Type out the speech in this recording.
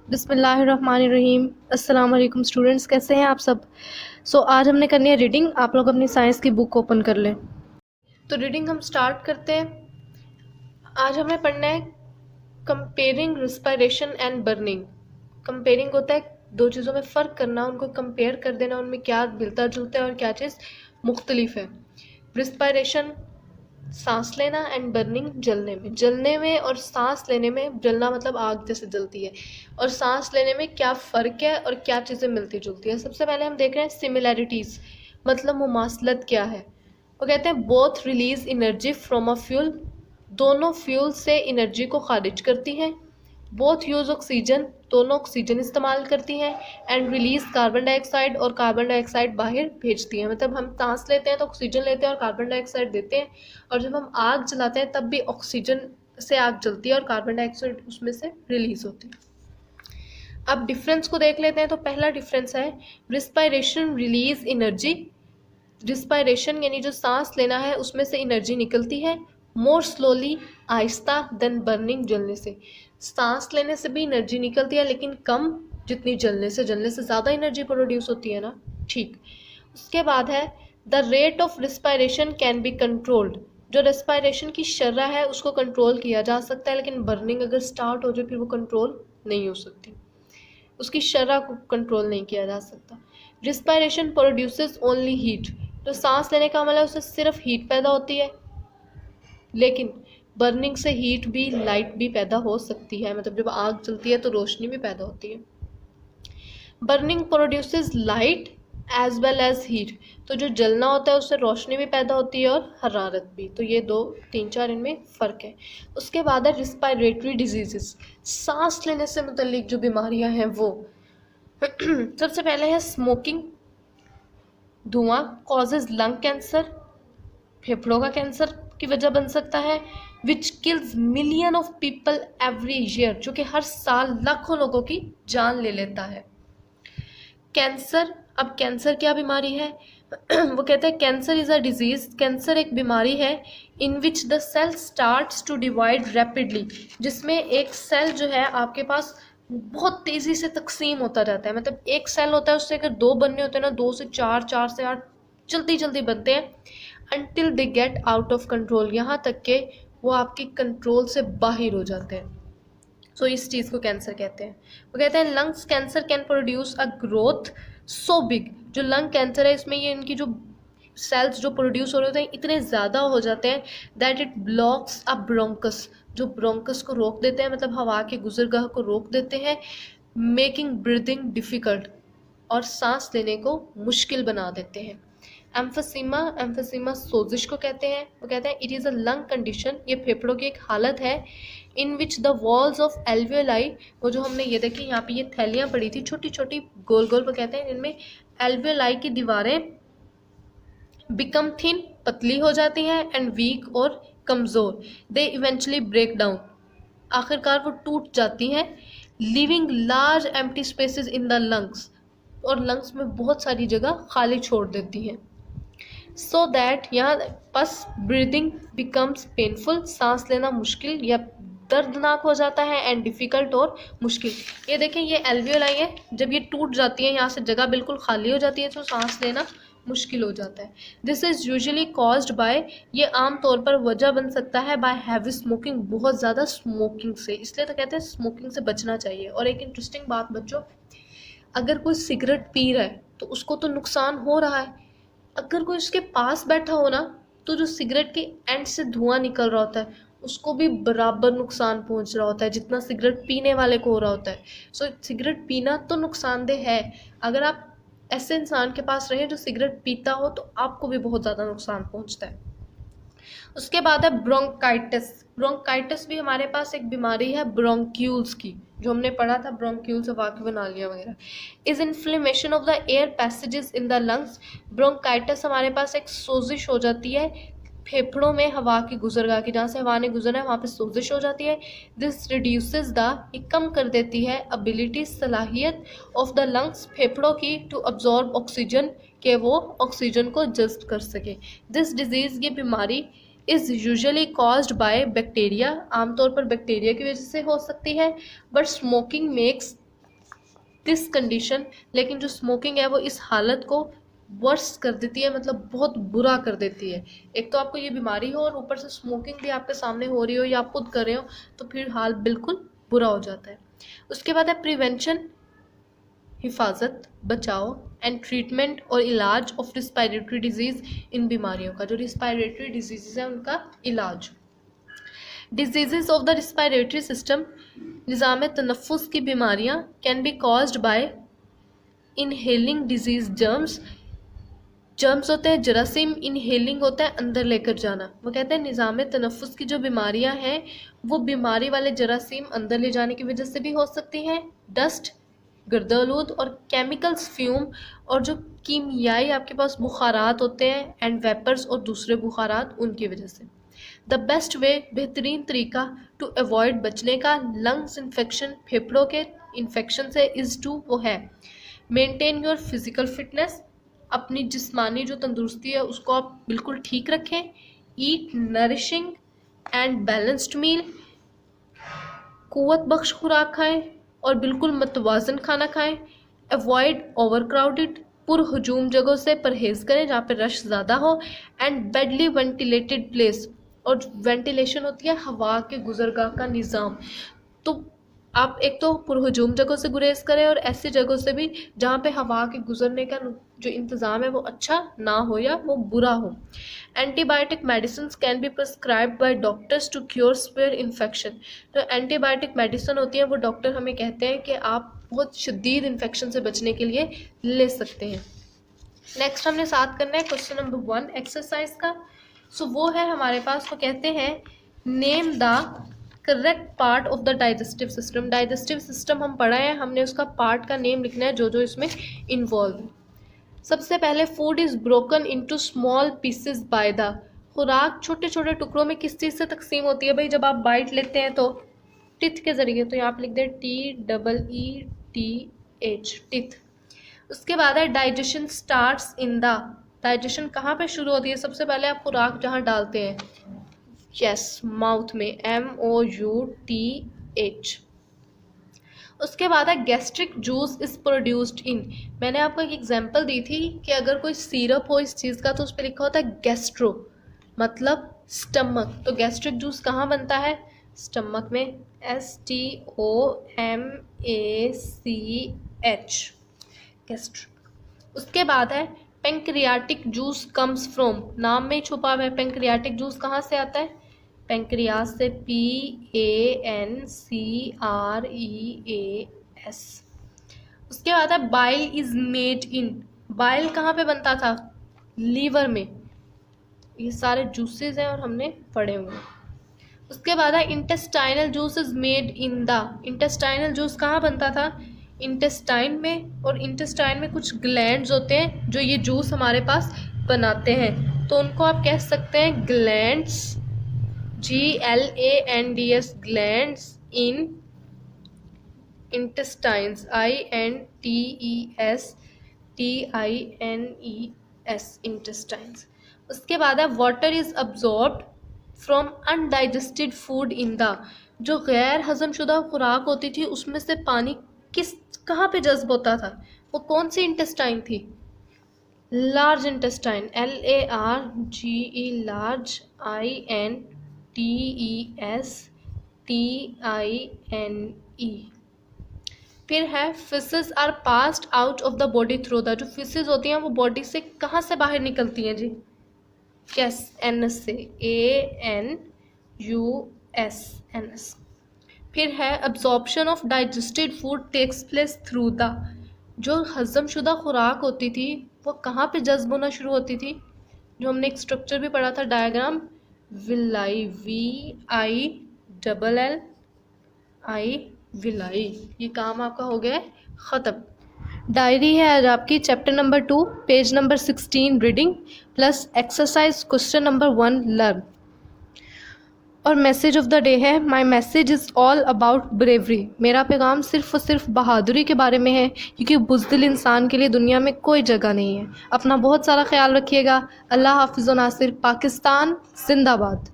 बिस्मिल्लाहिर्रहमानिर्रहीम। अस्सलाम वालेकुम स्टूडेंट्स, कैसे हैं आप सब। आज हमने करनी है रीडिंग। आप लोग अपनी साइंस की बुक ओपन कर लें। तो रीडिंग हम स्टार्ट करते हैं। आज हमें पढ़ना है comparing respiration and burning. Comparing होता है दो चीज़ों में फ़र्क करना, उनको कंपेयर कर देना, उनमें क्या मिलता जुलता है और क्या चीज़ मुख्तलिफ है। रिस्पायरेशन सांस लेना एंड बर्निंग जलने में और सांस लेने में, जलना मतलब आग जैसे जलती है, और सांस लेने में क्या फ़र्क है और क्या चीज़ें मिलती जुलती है। सबसे पहले हम देख रहे हैं सिमिलैरिटीज़, मतलब मुमासलत क्या है। वो कहते हैं both release energy from a fuel, दोनों फ्यूल से एनर्जी को खारिज करती हैं। बोथ यूज़ ऑक्सीजन, दोनों ऑक्सीजन इस्तेमाल करती हैं। एंड रिलीज कार्बन डाइऑक्साइड, और कार्बन डाइऑक्साइड बाहर भेजती हैं। मतलब हम सांस लेते हैं तो ऑक्सीजन लेते हैं और कार्बन डाइऑक्साइड देते हैं, और जब हम आग जलाते हैं तब भी ऑक्सीजन से आग जलती है और कार्बन डाइऑक्साइड उसमें से रिलीज होती है। अब डिफरेंस को देख लेते हैं। तो पहला डिफरेंस है रिस्पायरेशन रिलीज एनर्जी। रिस्पायरेशन यानी जो सांस लेना है उसमें से एनर्जी निकलती है मोर स्लोली, आहिस्ता, देन बर्निंग, जलने से। सांस लेने से भी एनर्जी निकलती है लेकिन कम, जितनी जलने से ज़्यादा एनर्जी प्रोड्यूस होती है ना। ठीक। उसके बाद है the rate of respiration can be controlled. जो रिस्पायरेशन की शर्रा है उसको कंट्रोल किया जा सकता है, लेकिन बर्निंग अगर स्टार्ट हो जाए फिर वो कंट्रोल नहीं हो सकती, उसकी शर्रा को कंट्रोल नहीं किया जा सकता। Respiration produces only heat. जो सांस लेने का अमल है उससे सिर्फ हीट पैदा होती है, लेकिन बर्निंग से हीट भी, लाइट भी पैदा हो सकती है। मतलब जब आग जलती है तो रोशनी भी पैदा होती है। Burning produces light as well as heat. तो जो जलना होता है उससे रोशनी भी पैदा होती है और हरारत भी। तो ये दो, तीन, चार इनमें फ़र्क है। उसके बाद है रिस्पायरेटरी डिजीजेस, सांस लेने से मुतल्लिक जो बीमारियां हैं वो। सबसे पहले है स्मोकिंग, धुआं कॉजेज लंग कैंसर, फेफड़ों का कैंसर की वजह बन सकता है। विच kills million of people every year, जो कि हर साल लाखों लोगों की जान ले लेता है। कैंसर, अब कैंसर क्या बीमारी है। वो कहते हैं cancer is a disease, cancer एक बीमारी है in which the cell starts to divide rapidly, जिसमें एक सेल जो है आपके पास बहुत तेज़ी से तकसीम होता जाता है। मतलब एक सेल होता है, उससे अगर दो बनने होते हैं ना, दो से चार, चार से आठ, जल्दी जल्दी बनते हैं। Until they get out of control, यहाँ तक के वो आपकी कंट्रोल से बाहर हो जाते हैं। सो इस चीज़ को कैंसर कहते हैं। वो कहते हैं lungs cancer can produce a growth so big. जो लंग कैंसर है इसमें ये इनकी जो सेल्स जो प्रोड्यूस हो रहे होते हैं इतने ज़्यादा हो जाते हैं that it blocks a bronchus, जो ब्रोंकस को रोक देते हैं, मतलब हवा के गुजरगाह को रोक देते हैं। मेकिंग ब्रीदिंग डिफ़िकल्ट, और सांस लेने को मुश्किल बना देते हैं। एम्फोसीमा, एम्फोसीमा सोजिश को कहते हैं। वो कहते हैं it is a lung condition, ये फेफड़ों की एक हालत है in which the walls of alveoli, वो जो हमने ये देखी यहाँ पे ये थैलियाँ पड़ी थी छोटी छोटी गोल गोल, वो कहते हैं इनमें एल्वियोलाई की दीवारें बिकम थिन, पतली हो जाती हैं, एंड वीक और कमज़ोर, दे इवेंचुअली ब्रेक डाउन, आखिरकार वो टूट जाती हैं। Living large empty spaces in the lungs, और लंग्स में बहुत सारी जगह खाली छोड़ देती हैं। सो दैट यहाँ बस ब्रीदिंग बिकम्स पेनफुल, सांस लेना मुश्किल या दर्दनाक हो जाता है, एंड डिफ़िकल्ट और मुश्किल। ये देखें ये एल्वियोलाई है, जब ये टूट जाती है यहाँ से जगह बिल्कुल खाली हो जाती है तो सांस लेना मुश्किल हो जाता है। This is usually caused by, ये आम तौर पर वजह बन सकता है बाय हैवी स्मोकिंग, बहुत ज़्यादा स्मोकिंग से। इसलिए तो कहते हैं स्मोकिंग से बचना चाहिए। और एक इंटरेस्टिंग बात बच्चों, अगर कोई सिगरेट पी रहा है तो उसको तो नुकसान हो रहा है, अगर कोई उसके पास बैठा हो ना तो जो सिगरेट के एंड से धुआं निकल रहा होता है उसको भी बराबर नुकसान पहुंच रहा होता है जितना सिगरेट पीने वाले को हो रहा होता है। सो सिगरेट पीना तो नुकसानदेह है। अगर आप ऐसे इंसान के पास रहें जो सिगरेट पीता हो तो आपको भी बहुत ज़्यादा नुकसान पहुंचता है। उसके बाद है ब्रोंकाइटिस। ब्रोंकाइटिस भी हमारे पास एक बीमारी है ब्रोंक्यूल्स की, जो हमने पढ़ा था ब्रोंक्यूल से वाक्य बना लिया वगैरह। Is inflammation of the air passages in the lungs. Bronchitis हमारे पास एक सोजिश हो जाती है फेफड़ों में हवा की गुजरगाह की, जहाँ से हवा ने गुजरना है वहाँ पे सोजिश हो जाती है। दिस रिड्यूसेस द, ये कम कर देती है एबिलिटी, सलाहियत ऑफ द लंग्स, फेफड़ों की, टू अब्जॉर्ब ऑक्सीजन, के वो ऑक्सीजन को जस्ट कर सके। दिस डिजीज़, ये बीमारी is usually caused by bacteria, आमतौर पर बैक्टीरिया की वजह से हो सकती है। But smoking makes this condition, लेकिन जो स्मोकिंग है वो इस हालत को वर्स कर देती है, मतलब बहुत बुरा कर देती है। एक तो आपको ये बीमारी हो और ऊपर से स्मोकिंग भी आपके सामने हो रही हो या आप खुद कर रहे हो, तो फिर हाल बिल्कुल बुरा हो जाता है। उसके बाद है प्रिवेंशन, हिफाजत, बचाव एंड ट्रीटमेंट और इलाज ऑफ रिस्पायरेटरी डिजीज़, इन बीमारियों का, जो रिस्पायरेटरी डिजीज़ है उनका इलाज। Disease of the respiratory system, निज़ाम तनफ़ुस की बीमारियाँ, can be caused by inhaling disease germs. Germs होते हैं जरासीम, इनहेलिंग होता है अंदर लेकर जाना। वो कहते हैं निज़ाम तनफ़ुस की जो बीमारियां हैं वो बीमारी वाले जरासीम अंदर ले जाने की वजह से भी हो सकती हैं। डस्ट, गर्दालूद और केमिकल्स, फ्यूम और जो कीमियाई आपके पास बुखारात होते हैं एंड वेपर्स और दूसरे बुखारात, उनकी वजह से। द बेस्ट वे, बेहतरीन तरीका टू अवॉइड, बचने का, लंग्स इन्फेक्शन, फेफड़ों के इन्फेक्शन से, इज़ टू, वो है मेंटेन योर फिजिकल फिटनेस, अपनी जिस्मानी जो तंदुरुस्ती है उसको आप बिल्कुल ठीक रखें। ईट नरिशिंग एंड बैलेंस्ड मील, कुव्वत बख्श खुराक खाएं और बिल्कुल मतवाजन खाना खाएं। अवॉइड ओवर क्राउडेड, पुरहजूम जगहों से परहेज करें जहाँ पे रश ज़्यादा हो। एंड बेडली वेंटिलेटेड प्लेस, और वेंटिलेशन होती है हवा के गुजरगाह का निज़ाम, तो आप एक तो पुरहजूम जगहों से गुरेज करें और ऐसी जगहों से भी जहाँ पे हवा के गुजरने का जो इंतज़ाम है वो अच्छा ना हो या वो बुरा हो। Antibiotic medicine can be prescribed by doctors to cure spare infection, तो एंटीबायोटिक मेडिसिन होती है वो डॉक्टर हमें कहते हैं कि आप बहुत शदीद इन्फेक्शन से बचने के लिए ले सकते हैं। नेक्स्ट हमने साथ करना है क्वेश्चन नंबर 1 एक्सरसाइज का। सो वो है हमारे पास, वो कहते हैं name the correct part of the digestive system. Digestive system हम पढ़ा है, हमने उसका पार्ट का नेम लिखना है जो जो इसमें इन्वॉल्व है। सबसे पहले food is broken into small pieces by the, खुराक छोटे छोटे टुकड़ों में किस चीज़ से तकसीम होती है भाई, जब आप बाइट लेते हैं तो टिथ के ज़रिए, तो यहाँ पे लिख दें TEETH, टिथ। उसके बाद है digestion starts in the, digestion कहाँ पे शुरू होती है, सबसे पहले आप खुराक जहाँ डालते हैं, यस, माउथ में, MOUTH। उसके बाद है gastric juice is produced in, मैंने आपको एक एग्जांपल दी थी कि अगर कोई सिरप हो इस चीज़ का तो उस पर लिखा होता है गैस्ट्रो, मतलब स्टमक, तो गैस्ट्रिक जूस कहाँ बनता है, स्टमक में, STOMACH, गैस्ट्रो। उसके बाद है पेंक्रियाटिक जूस कम्स फ्रॉम, नाम में ही छुपा हुआ है, पेंक्रियाटिक जूस कहाँ से आता है, पेंक्रियास से, PANCREAS। उसके बाद है bile is made in, bile कहाँ पे बनता था, लीवर में। ये सारे जूसेस हैं और हमने पढ़े हुए। उसके बाद है intestinal juice is made in the, intestinal juice कहाँ बनता था, इंटेस्टाइन में, और इंटेस्टाइन में कुछ ग्लैंड्स होते हैं जो ये जूस हमारे पास बनाते हैं, तो उनको आप कह सकते हैं ग्लैंड्स, GLANDS, ग्लैंड्स इन इंटेस्टाइन्स, INTESTINES, इंटेस्टाइन्स। उसके बाद है water is absorbed from undigested food in the, जो गैर हजमशुदा खुराक होती थी उसमें से पानी किस कहाँ पे जज्ब होता था, वो कौन सी इंटेस्टाइन थी, large intestine, LARGE, large, INTESTINE। फिर है faeces are passed out of the body through the, जो फिसेस होती हैं वो बॉडी से कहाँ से बाहर निकलती हैं जी, यस, NS से, ANUS। फिर है absorption of digested food takes place through the, जो हजमशुदा खुराक होती थी वो कहाँ पे जज्ब होना शुरू होती थी, जो हमने एक स्ट्रक्चर भी पढ़ा था डायग्राम, विलाई, VILLI, विलाई। ये काम आपका हो गया ख़त्म। डायरी है आज आपकी, chapter number 2, page number 16 reading plus exercise question number 1 learn. और मैसेज ऑफ द डे है my message is all about bravery, मेरा पैगाम सिर्फ़ और सिर्फ बहादुरी के बारे में है, क्योंकि बुज़दिल इंसान के लिए दुनिया में कोई जगह नहीं है। अपना बहुत सारा ख्याल रखिएगा। अल्लाह हाफिज़ व नासिर। पाकिस्तान जिंदाबाद।